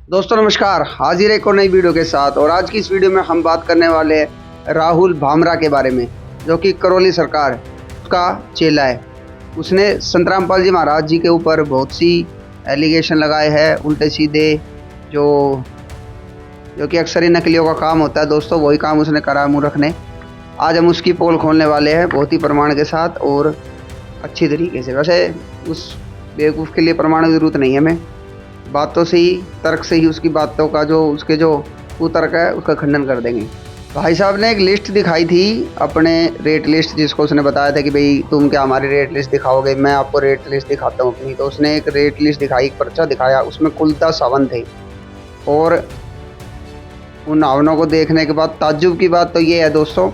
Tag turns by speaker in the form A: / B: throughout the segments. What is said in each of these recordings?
A: दोस्तों नमस्कार, हाजिर एक और नई वीडियो के साथ। और आज की इस वीडियो में हम बात करने वाले हैं राहुल भामरा के बारे में, जो कि करौली सरकार का चेला है। उसने संत रामपाल जी महाराज जी के ऊपर बहुत सी एलिगेशन लगाए हैं, उल्टे सीधे, जो कि अक्सर ही नकलियों का काम होता है। दोस्तों वही काम उसने करा है मूर्ख ने। आज हम उसकी पोल खोलने वाले हैं बहुत ही प्रमाण के साथ और अच्छी तरीके से। वैसे उस बेवकूफ़ के लिए प्रमाण की जरूरत नहीं है, हमें बातों से ही, तर्क से ही उसकी बातों का जो उसके जो कुतर्क है उसका खंडन कर देंगे। भाई साहब ने एक लिस्ट दिखाई थी, अपने रेट लिस्ट, जिसको उसने बताया था कि भाई तुम क्या हमारी रेट लिस्ट दिखाओगे, मैं आपको रेट लिस्ट दिखाता हूँ अपनी। तो उसने एक रेट लिस्ट दिखाई, एक पर्चा दिखाया, उसमें कुल 10 हवन थे। और उन हवनों को देखने के बाद ताज्जुब की बात तो ये है दोस्तों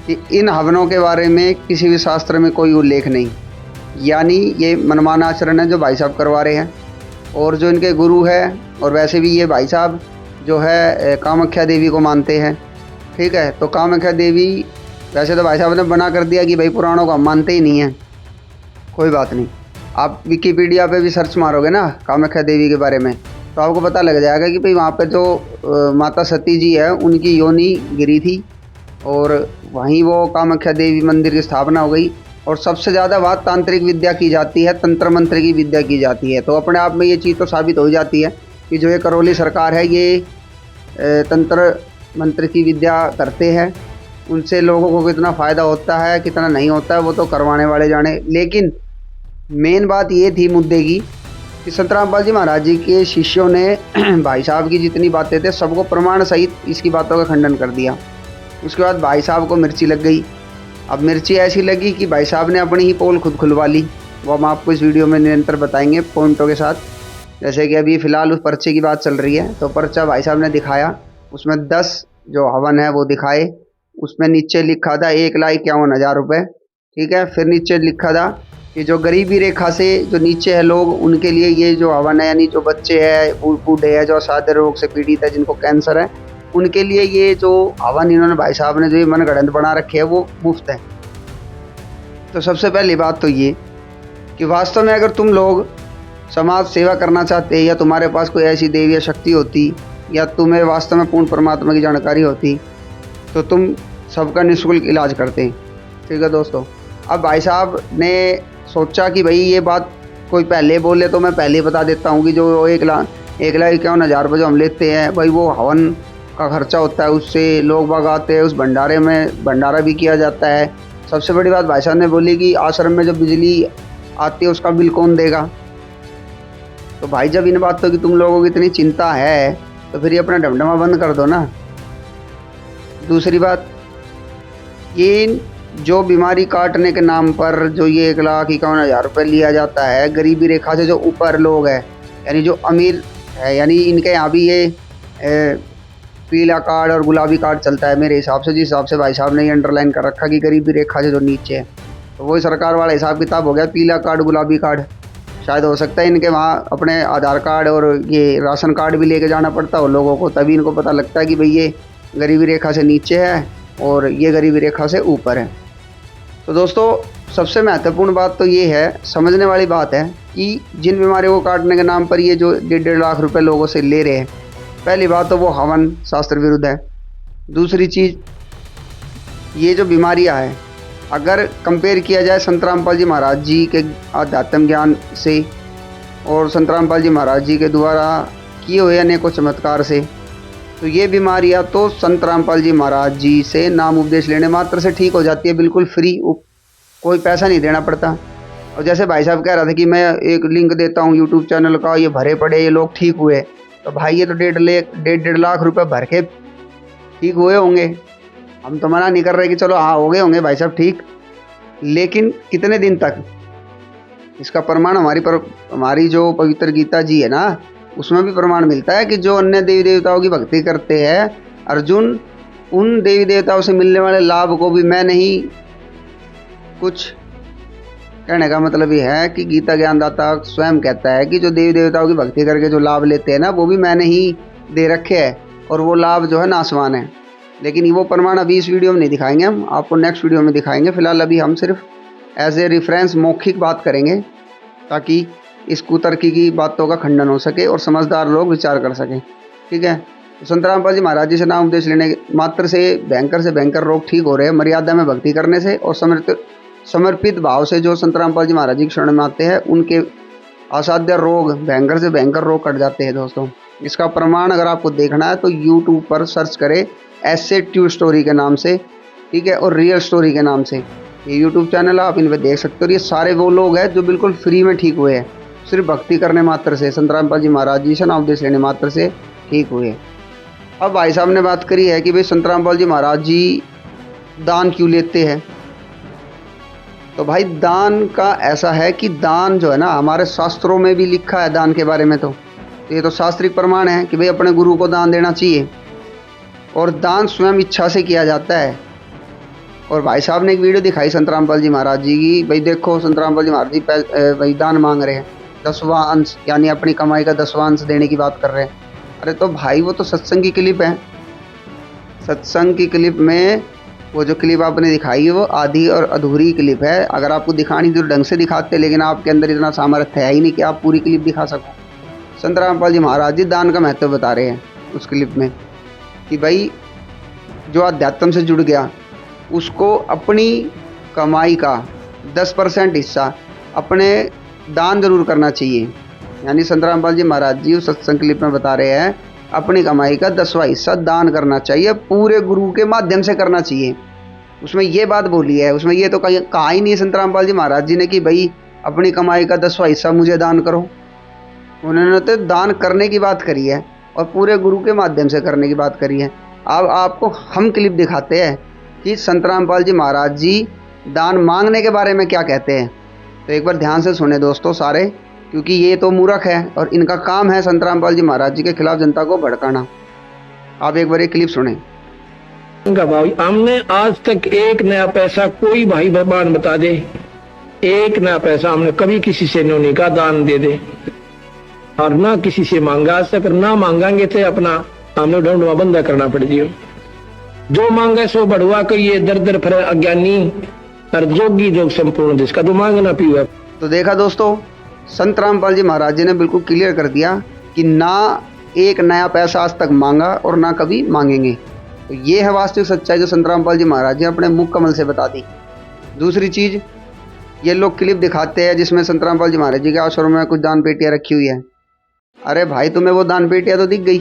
A: कि इन हवनों के बारे में किसी भी शास्त्र में कोई उल्लेख नहीं, यानी ये मनमाना आचरण है जो भाई साहब करवा रहे हैं। और जो इनके गुरु है, और वैसे भी ये भाई साहब जो है कामाख्या देवी को मानते हैं, ठीक है। तो कामाख्या देवी, वैसे तो भाई साहब ने बना कर दिया कि भाई पुराणों को हम मानते ही नहीं हैं, कोई बात नहीं। आप विकिपीडिया पे भी सर्च मारोगे ना कामाख्या देवी के बारे में, तो आपको पता लग जाएगा कि भाई वहाँ पे जो माता सती जी है उनकी योनि गिरी थी, और वहीं वो कामाख्या देवी मंदिर की स्थापना हो गई। और सबसे ज़्यादा बात तांत्रिक विद्या की जाती है, तंत्र मंत्र की विद्या की जाती है। तो अपने आप में ये चीज़ तो साबित हो जाती है कि जो ये करौली सरकार है ये तंत्र मंत्र की विद्या करते हैं। उनसे लोगों को कितना फ़ायदा होता है कितना नहीं होता है वो तो करवाने वाले जाने। लेकिन मेन बात ये थी मुद्दे की कि संत रामपाल जी महाराज जी के शिष्यों ने भाई साहब की जितनी बातें थे सबको प्रमाण सहित इसकी बातों का खंडन कर दिया। उसके बाद भाई साहब को मिर्ची लग गई। अब मिर्ची ऐसी लगी कि भाई साहब ने अपनी ही पोल खुद खुलवा ली। वो हम आपको इस वीडियो में निरंतर बताएंगे पॉइंटों के साथ। जैसे कि अभी फ़िलहाल उस पर्चे की बात चल रही है, तो पर्चा भाई साहब ने दिखाया, उसमें 10 जो हवन है वो दिखाए। उसमें नीचे लिखा था 1,51,000 रुपये, ठीक है। फिर नीचे लिखा था कि जो गरीबी रेखा से जो नीचे है लोग, उनके लिए ये जो हवन है, यानी जो बच्चे हैं, बूढ़े हैं, जो असाध्य रोग से पीड़ित है, जिनको कैंसर है, उनके लिए ये जो हवन इन्होंने भाई साहब ने जो ये मनगढ़ंत बना रखे है वो मुफ्त है। तो सबसे पहली बात तो ये कि वास्तव में अगर तुम लोग समाज सेवा करना चाहते या तुम्हारे पास कोई ऐसी देवी शक्ति होती, या तुम्हें वास्तव में पूर्ण परमात्मा की जानकारी होती, तो तुम सबका निःशुल्क इलाज करते, ठीक है दोस्तों। अब भाई साहब ने सोचा कि भाई ये बात कोई पहले बोले तो मैं पहले बता देता हूँ कि जो 1,51,000 रुपये जो हम लेते हैं, भाई वो हवन का खर्चा होता है, उससे लोग बाग आते हैं, उस भंडारे में भंडारा भी किया जाता है। सबसे बड़ी बात भाई साहब ने बोली कि आश्रम में जो बिजली आती है उसका बिल कौन देगा। तो भाई जब इन बातों की तुम लोगों की इतनी चिंता है तो फिर ये अपना डमडमा बंद कर दो ना। दूसरी बात, ये जो बीमारी काटने के नाम पर जो ये 1,51,000 रुपये लिया जाता है, गरीबी रेखा से जो ऊपर लोग हैं, यानी जो अमीर है, यानी इनके यहाँ भी ये पीला कार्ड और गुलाबी कार्ड चलता है मेरे हिसाब से, जिस हिसाब से भाई साहब ने ये अंडरलाइन कर रखा कि गरीबी रेखा से जो नीचे है, तो वही सरकार वाला हिसाब किताब हो गया। पीला कार्ड गुलाबी कार्ड शायद हो सकता है इनके वहाँ अपने आधार कार्ड और ये राशन कार्ड भी लेके जाना पड़ता हो लोगों को, तभी इनको पता लगता है कि भाई ये गरीबी रेखा से नीचे है और ये गरीबी रेखा से ऊपर है। तो दोस्तों सबसे महत्वपूर्ण बात तो ये है, समझने वाली बात है कि जिन बीमारियों को काटने के नाम पर ये जो 1.5 लाख रुपये लोगों से ले रहे हैं, पहली बात तो वो हवन शास्त्र विरुद्ध है। दूसरी चीज़, ये जो बीमारियां हैं, अगर कंपेयर किया जाए संत रामपाल जी महाराज जी के आध्यात्म ज्ञान से और संत रामपाल जी महाराज जी के द्वारा किए हुए अनेकों चमत्कार से, तो ये बीमारियां तो संत रामपाल जी महाराज जी से नाम उपदेश लेने मात्र से ठीक हो जाती है, बिल्कुल फ्री, कोई पैसा नहीं देना पड़ता। और जैसे भाई साहब कह रहा था कि मैं एक लिंक देता हूँ यूट्यूब चैनल का, ये भरे पड़े ये लोग ठीक हुए, तो भाई ये तो 1.5 लाख रुपए भर के ठीक हुए होंगे। हम तो मना नहीं कर रहे कि चलो हाँ हो गए होंगे भाई साहब ठीक, लेकिन कितने दिन तक? इसका प्रमाण हमारी जो पवित्र गीता जी है ना, उसमें भी प्रमाण मिलता है कि जो अन्य देवी देवताओं की भक्ति करते हैं अर्जुन, उन देवी देवताओं से मिलने वाले लाभ को भी मैं नहीं, कुछ कहने का मतलब ये है कि गीता ज्ञानदाता स्वयं कहता है कि जो देवी देवताओं की भक्ति करके जो लाभ लेते हैं ना, वो भी मैंने ही दे रखे हैं, और वो लाभ जो है नासवान है। लेकिन वो प्रमाण अभी इस वीडियो में नहीं दिखाएंगे, हम आपको नेक्स्ट वीडियो में दिखाएंगे। फिलहाल अभी हम सिर्फ एज ए रेफरेंस मौखिक बात करेंगे, ताकि इस कुतर्की की बातों का खंडन हो सके और समझदार लोग विचार कर सकें। ठीक है, तो संत रामपाल जी महाराज जी से नाम उपदेश लेने मात्र से भयंकर रोग ठीक हो रहे हैं। मर्यादा में भक्ति करने से और समर्पित भाव से जो संत रामपाल जी महाराज जी की शरण में आते हैं उनके असाध्य रोग, भयंकर से भयंकर रोग कट जाते हैं दोस्तों। इसका प्रमाण अगर आपको देखना है तो यूट्यूब पर सर्च करें ऐसे ट्रू स्टोरी के नाम से, ठीक है, और रियल स्टोरी के नाम से। ये यूट्यूब चैनल आप इन पर देख सकते हो। ये सारे वो लोग हैं जो बिल्कुल फ्री में ठीक हुए हैं, सिर्फ भक्ति करने मात्र से, संत रामपाल जी महाराज जी से नाम उपदेश लेने मात्र से ठीक हुए। अब भाई साहब ने बात करी है कि भाई संत रामपाल जी महाराज जी दान क्यों लेते हैं। तो भाई दान का ऐसा है कि दान जो है ना, हमारे शास्त्रों में भी लिखा है दान के बारे में। तो ये तो शास्त्रिक प्रमाण है कि भाई अपने गुरु को दान देना चाहिए और दान स्वयं इच्छा से किया जाता है। और भाई साहब ने एक वीडियो दिखाई संत रामपाल जी महाराज जी की, भाई देखो संत रामपाल जी महाराज जी भाई दान मांग रहे हैं, 10वां अंश यानी अपनी कमाई का 10वां अंश देने की बात कर रहे हैं। अरे तो भाई वो तो सत्संग की क्लिप है। सत्संग की क्लिप में वो जो क्लिप आपने दिखाई है वो आधी और अधूरी क्लिप है। अगर आपको दिखानी तो ढंग से दिखाते, लेकिन आपके अंदर इतना सामर्थ्य है ही नहीं कि आप पूरी क्लिप दिखा सको। संत रामपाल जी महाराज जी दान का महत्व बता रहे हैं उस क्लिप में कि भाई जो अध्यात्म से जुड़ गया उसको अपनी कमाई का 10% हिस्सा अपने दान जरूर करना चाहिए। यानी संत रामपाल जी महाराज जी उस सत्संग क्लिप में बता रहे हैं अपनी कमाई का 10वां हिस्सा दान करना चाहिए, पूरे गुरु के माध्यम से करना चाहिए। उसमें ये बात बोली है, उसमें ये तो कहा ही नहीं संत रामपाल जी महाराज जी ने कि भाई अपनी कमाई का 10वां हिस्सा मुझे दान करो। उन्होंने तो दान करने की बात करी है और पूरे गुरु के माध्यम से करने की बात करी है। अब आपको हम क्लिप दिखाते हैं कि संत रामपाल जी महाराज जी दान मांगने के बारे में क्या कहते हैं। तो एक बार ध्यान से सुने दोस्तों सारे, क्योंकि ये तो मूर्ख है और इनका काम है संत रामपाल जी महाराज जी के खिलाफ जनता को भड़काना। आप एक बार ये क्लिप सुने।
B: भाई हमने आज तक एक नया पैसा, कोई भाई भगवान बता दे, एक नया पैसा हमने कभी किसी से नहीं कहा दान दे दे, और ना किसी से मांगा आज तक, ना मांगांगे थे अपना हमने ढूंढवा बंदा करना पड़ दियो। जो मांगे सो बढ़वा करिए, दर दर फिर अज्ञानी और जोगी जोग संपूर्ण जिसका तो मांगना पीवा।
A: तो देखा दोस्तों, संत रामपाल जी महाराज जी ने बिल्कुल क्लियर कर दिया कि ना एक नया पैसा आज तक मांगा और ना कभी मांगेंगे। तो ये है वास्तविक सच्चाई जो संत रामपाल जी महाराज जी अपने मुख कमल से बता दी। दूसरी चीज़, ये लोग क्लिप दिखाते हैं जिसमें संत रामपाल जी महाराज जी के आश्रम में कुछ दान पेटियाँ रखी हुई है। अरे भाई तुम्हें वो दान पेटियाँ तो दिख गई,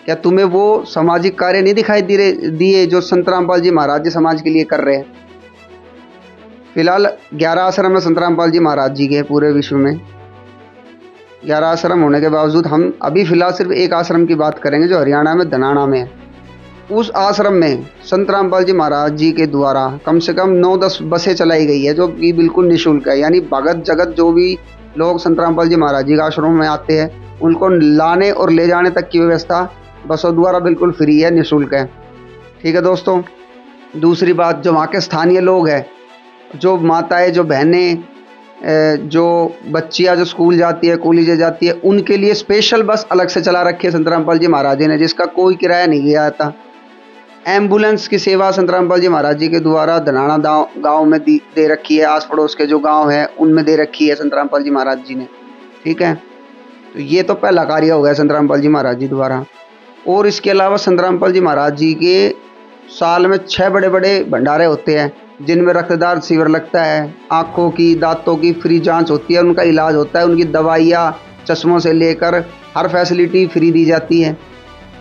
A: क्या तुम्हें वो सामाजिक कार्य नहीं दिखाई दिए जो संत रामपाल जी महाराज जी समाज के लिए कर रहे हैं। फिलहाल 11 आश्रम है संत रामपाल जी महाराज जी के पूरे विश्व में। 11 आश्रम होने के बावजूद हम अभी फिलहाल सिर्फ एक आश्रम की बात करेंगे जो हरियाणा में धनाना में है। उस आश्रम में संत रामपाल जी महाराज जी के द्वारा कम से कम 9-10 बसें चलाई गई है जो कि बिल्कुल निःशुल्क है। यानी भगत जगत जो भी लोग संत रामपाल जी महाराज जी के आश्रम में आते हैं उनको लाने और ले जाने तक की व्यवस्था बसों द्वारा बिल्कुल फ्री है, निःशुल्क है। ठीक है दोस्तों। दूसरी बात, जो वहाँ के स्थानीय लोग हैं, जो माताएं, जो बहनें, जो बच्चियाँ जो स्कूल जाती है, कॉलेज जाती है, उनके लिए स्पेशल बस अलग से चला रखी है संत रामपाल जी महाराज जी ने, जिसका कोई किराया नहीं लिया जाता। एम्बुलेंस की सेवा संत रामपाल जी महाराज जी के द्वारा धनाना गांव में दे रखी है। आस पड़ोस के जो गांव है उनमें दे रखी है संत रामपाल जी महाराज जी ने। ठीक है, तो ये तो पहला कार्य हो गया संत रामपाल जी महाराज जी द्वारा। और इसके अलावा संत रामपाल जी महाराज जी के साल में 6 बड़े बड़े भंडारे होते हैं जिनमें रक्तदान शिविर लगता है, आँखों की, दांतों की फ्री जांच होती है, उनका इलाज होता है, उनकी दवाइयाँ, चश्मों से लेकर हर फैसिलिटी फ्री दी जाती है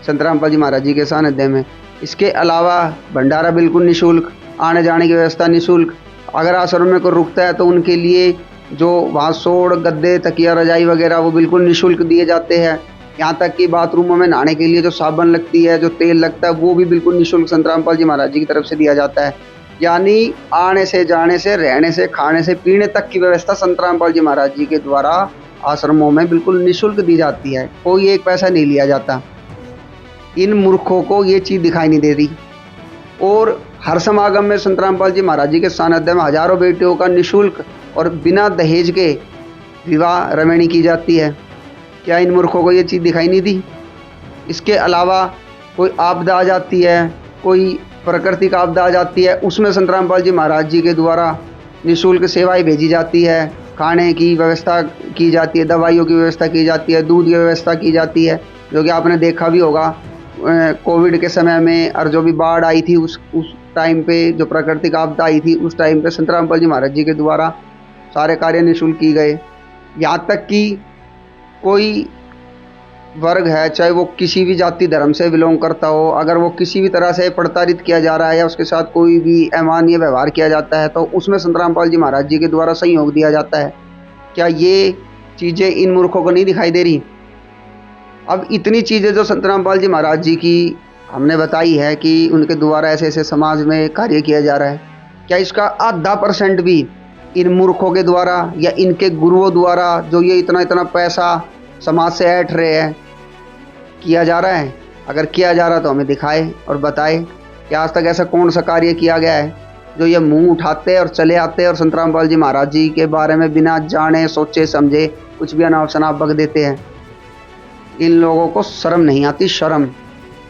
A: संत रामपाल जी महाराज जी के सानिध्य में। इसके अलावा भंडारा बिल्कुल निःशुल्क, आने जाने की व्यवस्था निःशुल्क। अगर आश्रम में कोई रुकता है तो उनके लिए जो वहाँ सोड़, गद्दे, तकिया, रजाई वगैरह वो बिल्कुल निःशुल्क दिए जाते हैं। यहाँ तक कि बाथरूमों में नहाने के लिए जो साबुन लगती है, जो तेल लगता है, वो भी बिल्कुल निःशुल्क संत रामपाल जी महाराज जी की तरफ से दिया जाता है। यानी आने से, जाने से, रहने से, खाने से, पीने तक की व्यवस्था संत रामपाल जी महाराज जी के द्वारा आश्रमों में बिल्कुल निःशुल्क दी जाती है, कोई एक पैसा नहीं लिया जाता। इन मूर्खों को ये चीज़ दिखाई नहीं देती। और हर समागम में संत रामपाल जी महाराज जी के सानिध्य में हजारों बेटियों का निःशुल्क और बिना दहेज के विवाह रमणी की जाती है। क्या इन मूर्खों को ये चीज़ दिखाई नहीं दी? इसके अलावा कोई आपदा आ जाती है, कोई प्राकृतिक आपदा आ जाती है, उसमें संत रामपाल जी महाराज जी के द्वारा निःशुल्क सेवाएं भेजी जाती है। खाने की व्यवस्था की जाती है, दवाइयों की व्यवस्था की जाती है, दूध की व्यवस्था की जाती है, जो कि आपने देखा भी होगा कोविड के समय में, और जो भी बाढ़ आई थी उस टाइम पे, जो प्राकृतिक आपदा आई थी उस टाइम पे संत रामपाल जी महाराज जी के द्वारा सारे कार्य निःशुल्क किए गए। यहाँ तक कि कोई वर्ग है, चाहे वो किसी भी जाति धर्म से बिलोंग करता हो, अगर वो किसी भी तरह से प्रताड़ित किया जा रहा है या उसके साथ कोई भी अमानवीय व्यवहार किया जाता है, तो उसमें संत रामपाल जी महाराज जी के द्वारा सहयोग दिया जाता है। क्या ये चीज़ें इन मूर्खों को नहीं दिखाई दे रही? अब इतनी चीज़ें जो संत रामपाल जी महाराज जी की हमने बताई है कि उनके द्वारा ऐसे ऐसे समाज में कार्य किया जा रहा है, क्या इसका आधा % भी इन मूर्खों के द्वारा या इनके गुरुओं द्वारा, जो ये इतना इतना पैसा समाज से ऐंठ रहे हैं, किया जा रहा है? अगर किया जा रहा तो हमें दिखाए और बताए कि आज तक ऐसा कौन सा कार्य किया गया है जो ये मुंह उठाते और चले आते और संत रामपाल जी महाराज जी के बारे में बिना जाने सोचे समझे कुछ भी अनाप शनाप बक देते हैं। इन लोगों को शर्म नहीं आती, शर्म।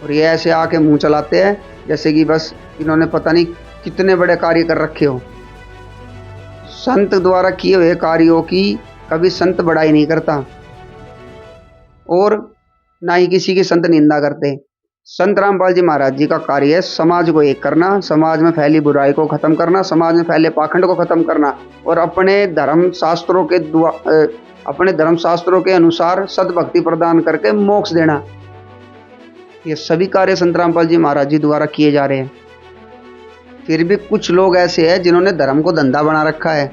A: और ये ऐसे आके मुंह चलाते हैं जैसे कि बस इन्होंने पता नहीं कितने बड़े कार्य कर रखे हो। संत द्वारा किए हुए कार्यों की कभी संत बड़ाई नहीं करता और ना ही किसी की संत निंदा करते। संत रामपाल जी महाराज जी का कार्य है समाज को एक करना, समाज में फैली बुराई को खत्म करना, समाज में फैले पाखंड को खत्म करना और अपने धर्म शास्त्रों के अनुसार सद्भक्ति प्रदान करके मोक्ष देना। ये सभी कार्य संत रामपाल जी महाराज जी द्वारा किए जा रहे हैं। फिर भी कुछ लोग ऐसे हैं जिन्होंने धर्म को धंधा बना रखा है।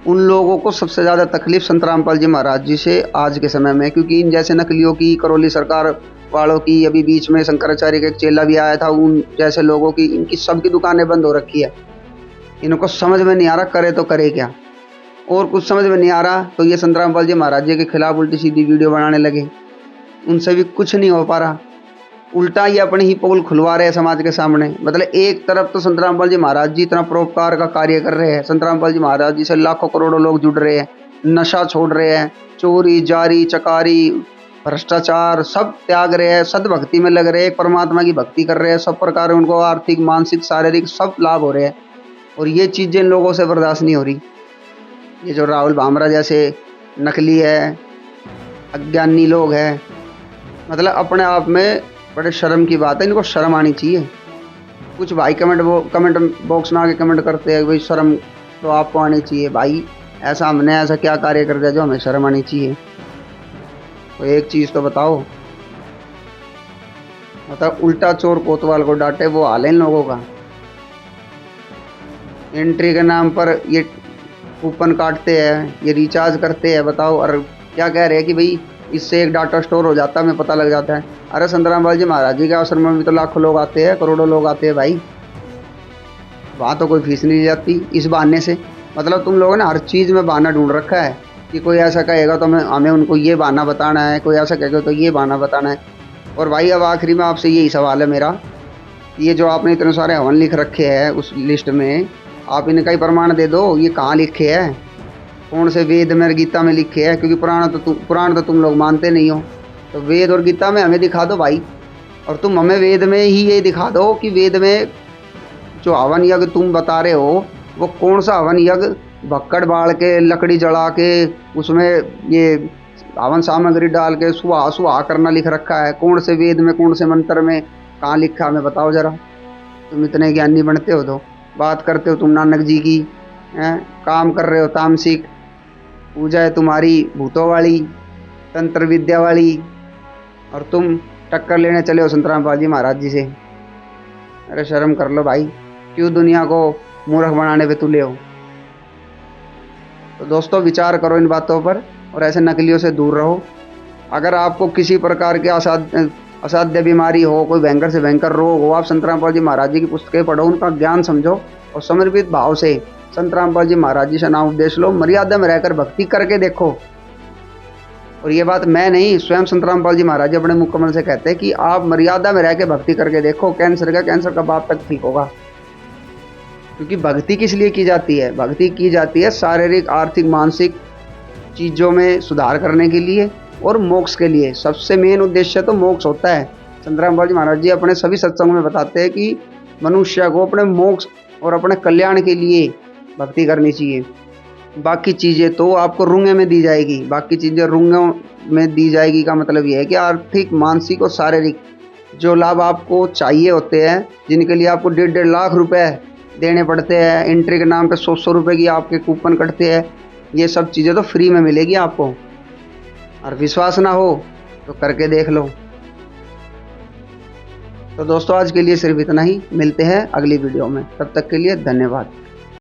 A: उन लोगों को सबसे ज़्यादा तकलीफ संत रामपाल जी महाराज जी से आज के समय में, क्योंकि इन जैसे नकलियों की, करौली सरकार वालों की, अभी बीच में शंकराचार्य का एक चेला भी आया था, उन जैसे लोगों की, इनकी सबकी दुकानें बंद हो रखी है। इनको समझ में नहीं आ रहा करे तो करे क्या, और कुछ समझ में नहीं आ रहा तो ये संत रामपाल जी महाराज जी के खिलाफ उल्टी सीधी वीडियो बनाने लगे। उनसे भी कुछ नहीं हो पा रहा, उल्टा ये अपने ही पोल खुलवा रहे हैं समाज के सामने। मतलब एक तरफ तो संत रामपाल जी महाराज जी इतना परोपकार का कार्य कर रहे हैं, संत रामपाल जी महाराज जी से लाखों करोड़ों लोग जुड़ रहे हैं, नशा छोड़ रहे हैं, चोरी जारी चकारी भ्रष्टाचार सब त्याग रहे हैं, सद्भक्ति में लग रहे हैं, परमात्मा की भक्ति कर रहे हैं, सब प्रकार उनको आर्थिक मानसिक शारीरिक सब लाभ हो रहे हैं, और ये चीज़ें इन लोगों से बर्दाश्त नहीं हो रही। ये जो राहुल भामरा जैसे नकली है, अज्ञानी लोग हैं, मतलब अपने आप में बड़े शर्म की बात है, इनको शर्म आनी चाहिए। कुछ भाई कमेंट बॉक्स में आके कमेंट करते हैं भाई शर्म तो आपको आनी चाहिए। भाई ऐसा हमने ऐसा क्या कार्य कर दिया जो हमें शर्म आनी चाहिए? तो एक चीज़ तो बताओ। मतलब उल्टा चोर कोतवाल को डांटे वो हाल है इन लोगों का। एंट्री के नाम पर ये कूपन काटते हैं, ये रिचार्ज करते हैं, बताओ। और क्या कह रहे हैं कि भाई इससे एक डाटा स्टोर हो जाता है, हमें पता लग जाता है। अरे संत रामपाल जी महाराज जी के आश्रम में भी तो लाखों लोग आते हैं, करोड़ों लोग आते हैं भाई, वहाँ तो कोई फीस नहीं दी जाती इस बहाने से। मतलब तुम लोगों ने हर चीज़ में बहाना ढूंढ रखा है कि कोई ऐसा कहेगा तो हमें उनको ये बहाना बताना है, कोई ऐसा कहेगा तो ये बहाना बताना है। और भाई अब आखिरी में आपसे यही सवाल है मेरा, ये जो आपने इतने सारे हवन लिख रखे हैं उस लिस्ट में, आप इनका ही प्रमाण दे दो, ये कहाँ लिखे हैं, कौन से वेद में और गीता में लिखे हैं? क्योंकि पुराण तो तुम लोग मानते नहीं हो, तो वेद और गीता में हमें दिखा दो भाई। और तुम हमें वेद में ही ये दिखा दो कि वेद में जो हवन यज्ञ तुम बता रहे हो वो कौन सा हवन यज्ञ भक्कड़ बाढ़ के लकड़ी जला के उसमें ये हवन सामग्री डाल के सुहा करना लिख रखा है? कौन से वेद में, कौन से मंत्र में, कहाँ लिखा हमें बताओ ज़रा। तुम इतने ज्ञानी बनते हो तो बात करते हो तुम नानक जी की, काम कर रहे हो तामसिक, पूजा है तुम्हारी भूतों वाली, तंत्र विद्या वाली, और तुम टक्कर लेने चले हो संत रामपाल जी महाराज जी से। अरे शर्म कर लो भाई, क्यों दुनिया को मूर्ख बनाने पे तुले हो? तो दोस्तों विचार करो इन बातों पर और ऐसे नकलियों से दूर रहो। अगर आपको किसी प्रकार के असाध्य बीमारी हो, कोई भयंकर से भयंकर रोग हो, आप संत रामपाल जी महाराज जी की पुस्तकें पढ़ो, उनका ज्ञान समझो और समर्पित भाव से संत रामपाल जी महाराज जी से नाम उपदेश लो, मर्यादा में रहकर भक्ति करके देखो। और ये बात मैं नहीं, स्वयं संत रामपाल जी महाराज जी अपने मुकम्मल से कहते हैं कि आप मर्यादा में रह के भक्ति करके देखो, कैंसर का बाप तक ठीक होगा। क्योंकि भक्ति किस लिए की जाती है? भक्ति की जाती है शारीरिक आर्थिक मानसिक चीज़ों में सुधार करने के लिए और मोक्ष के लिए। सबसे मेन उद्देश्य तो मोक्ष होता है। संत रामपाल जी महाराज जी अपने सभी सत्संगों में बताते हैं कि मनुष्य को अपने मोक्ष और अपने कल्याण के लिए भक्ति करनी चाहिए। बाकी चीज़ें तो आपको रुंगे में दी जाएगी। बाकी चीज़ें रुंगों में दी जाएगी का मतलब ये है कि आर्थिक, मानसिक और शारीरिक जो लाभ आपको चाहिए होते हैं, जिनके लिए आपको 1.5 लाख रुपए देने पड़ते हैं, एंट्री के नाम पे 100 रुपए की आपके कूपन कटते हैं, ये सब चीज़ें तो फ्री में मिलेगी आपको। और विश्वास ना हो तो करके देख लो। तो दोस्तों आज के लिए सिर्फ इतना ही, मिलते हैं अगली वीडियो में, तब तक के लिए धन्यवाद।